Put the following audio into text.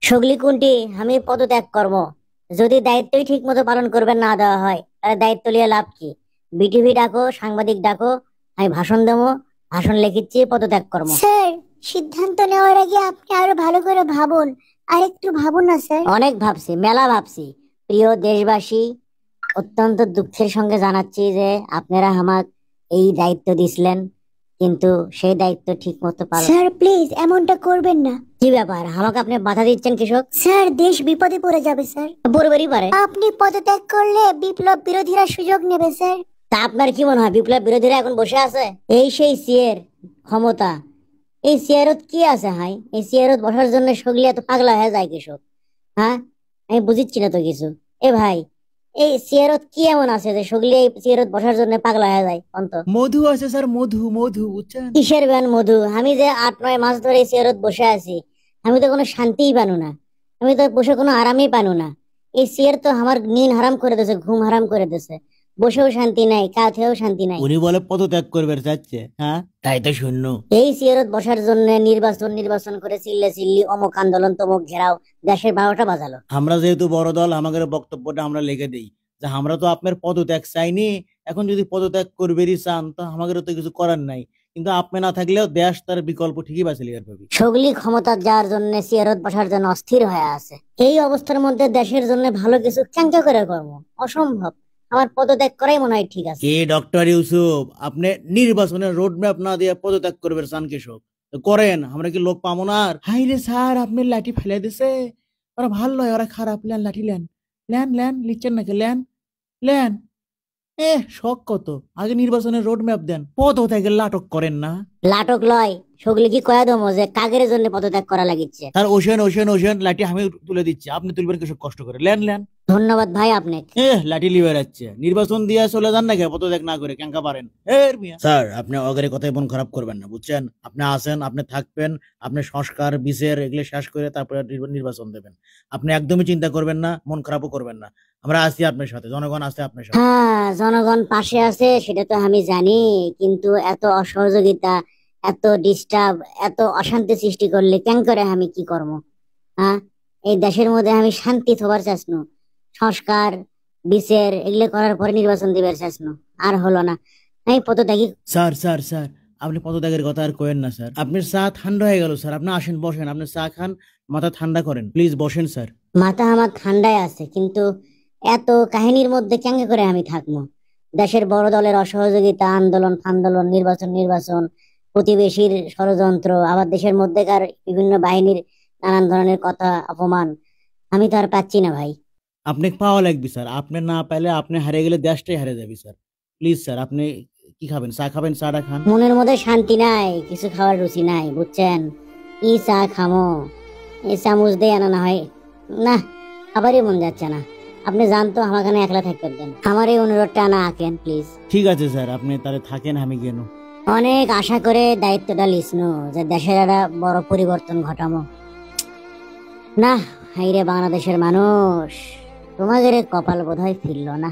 সগলি কোনটি আমি পদত্যাগ করব। যদি দায়িত্বই ঠিক মতো পালন করবেন না দেওয়া হয় তাহলে দায়িত্ব নিয়ে লাভ কি? বিটিভি ডাকো, সাংবাদিক ডাকো, আমি ভাষণ দেবো, ভাষণ লিখিচ্ছি, পদত্যাগ করবো। স্যার, সিদ্ধান্ত নেওয়ার আগে আপনি আরো ভালো করে ভাবুন। আর একটু ভাবুন না স্যার। অনেক ভাবছি, মেলা ভাবছি। প্রিয় দেশবাসী, অত্যন্ত দুঃখের সঙ্গে জানাচ্ছি যে আপনারা আমার এই দায়িত্ব দিছিলেন, কিন্তু সেই দায়িত্ব ঠিক মতো পালন। স্যার প্লিজ এমনটা করবেন না। কি ব্যাপার, আমাকে আপনি বাধা দিচ্ছেন কৃষক? স্যার, দেশ বিপদে পড়ে যাবে স্যার। পড়বেরই পারে। আপনি পদত্যাগ করলে বিপ্লব বিরোধীরা সুযোগ নেবে স্যার। তা আপনার কি মনে হয় বিপ্লব বিরোধীরা এখন বসে আছে? এই সেই সিয়ের ক্ষমতা। এই সিয়ারত কি আছে হাই? এই সিয়ারত বসার জন্য সগলি এত পাগলা হয়ে যায় কৃষক? হ্যাঁ, আমি বুঝিচ্ছি না তো কিছু। এ ভাই, এই সিয়ারত কি এমন আছে যে সগলি এই সিয়ারত বসার জন্য পাগলা হয়ে যায়? অন্ত মধু আছে স্যার, মধু মধু বুঝছেন? কিসের ব্যান মধু? আমি যে 8-9 মাস ধরে এই সিয়ারত বসে আছি, আমি তো কোনো শান্তিই পানু না, আমি তো বসে কোনো আরামই পানু না। এই সিয়ার তো আমার নিন হারাম করে দিয়েছে, ঘুম হারাম করে দিয়েছে। বসেও শান্তি নাই, কাঁথেও শান্তি নাই। উনি বলে পদত্যাগ করবে চাচ্ছে, হ্যাঁ তাই তো শূন্য। এই সিয়ারত বসার জন্য নির্বাচন নির্বাচন করে চিল্লে চিল্লি, অমুক আন্দোলন তমুক ঘেরাও, দেশের 12টা বাজালো। আমরা যেহেতু বড় দল, আমাদের বক্তব্যটা আমরা লিখে দিই যে আমরা তো আপনার পদত্যাগ চাইনি। এখন যদি পদত্যাগ করবেরই চান তো আমাদের তো কিছু করার নাই, কিন্তু আপনি না থাকলেও দেশ তার বিকল্প ঠিকই বাঁচে লিয়ার পাবি। সগলি ক্ষমতা যাওয়ার জন্য সিয়ারত বসার জন্য অস্থির হয়ে আছে। এই অবস্থার মধ্যে দেশের জন্য ভালো কিছু ক্যাঙ্কা করে করবো অসম্ভব। আমার পদত্যাগ করাই মনে হয় ঠিক আছে। কে ডক্টর ইউসুফ, আপনি নির্বাচনের রোড ম্যাপ না দিয়ে পদত্যাগ করবেন চান কৃষক? তো করেন, আমরা কি লোক পাবো না? আর হাই রে স্যার, আপনি লাঠি ফেলে দিছে। ওরা ভালো লয়, ওরা খারাপ। লেন লাঠি, লেন লেন লেন, লিখছেন নাকি? Lane lane. শখ কত, আগে নির্বাচনের রোড ম্যাপ দেন, পদত্যাগের নাটক করেন না। লাটক লয়, সগলি কি কয়া দমো যে কাগের জন্য পদত্যাগ করা লাগিচ্ছে? তার ওশেন ওশেন ওশেন লাঠি আমি তুলে দিচ্ছি, আপনি তুলবেন কৃষক কষ্ট করে। Lane lane. ধন্যবাদ ভাই আপনাকে। লাঠি লিবে যাচ্ছে, নির্বাচন দিয়ে চলে যান নাকি পদত্যাগ না করে ক্যাঙ্কা পারেন? স্যার, আপনি অগের কথাই মন খারাপ করবেন না বুঝছেন? আপনি আসেন, আপনি থাকবেন, আপনি সংস্কার বিচার এগুলো শেষ করে তারপরে নির্বাচন দেবেন। আপনি একদমই চিন্তা করবেন না, মন খারাপও করবেন না। আমরা আছি আপনার সাথে, জনগণ আছে আপনার সাথে। হ্যাঁ, জনগণ পাশে আছে সেটা তো আমি জানি, কিন্তু এত অসহযোগিতা, এত ডিস্টার্ব, এত অশান্তি সৃষ্টি করলে কেন করে আমি কি করবো? হ্যাঁ, এই দেশের মধ্যে আমি শান্তি থবার চাচ্নু, সংস্কার বিচার এগুলো করার পরে নির্বাচন দিবার চাচ্নু, আর হলো না। আমি পদত্যাগী। স্যার স্যার স্যার, আপনি পদত্যাগের কথা আর কয়েন না স্যার। আপনার চা ঠান্ডা হয়ে গেল স্যার, আপনি আসেন বসেন, আপনি চা খান, মাথা ঠান্ডা করেন, প্লিজ বসেন স্যার। মাথা আমার ঠান্ডায় আছে, কিন্তু এত কাহিনীর মধ্যে কেন করে আমি থাকবো? দেশের বড় দলের অসহযোগিতা, আন্দোলন ফান্দোলন, নির্বাচন নির্বাচন, প্রতিবেশীর ষড়যন্ত্র, আবার দেশের মধ্যেকার বিভিন্ন বাহিনীর নানান ধরনের কথা অপমান, আমি তো আর পাচ্ছি না ভাই। আপনি পাওয়া লাগবে স্যার, আপনি না পাইলে আপনি হারিয়ে গেলে দেশটাই হারিয়ে যাবে স্যার। প্লিজ স্যার, আপনি কি খাবেন? চা খাবেন? চাটা খান। মনের মধ্যে শান্তি নাই, কিছু খাওয়ার রুচি নাই বুঝছেন? ই চা খামো, এই চামচ দিয়ে আনা না হয় না, খাবারই মন যাচ্ছে না। আপনি জানতো আমাকে একলা থাকতে দেন, আমার এই অনুরোধটা না আঁকেন প্লিজ। ঠিক আছে স্যার, আপনি তাহলে থাকেন, আমি গেল। অনেক আশা করে দায়িত্বটা লিসনো যে দেশের একটা বড় পরিবর্তন ঘটামো। না, হাইরে বাংলাদেশের মানুষ, তোমাদের কপাল বোধহয় ফিরল না।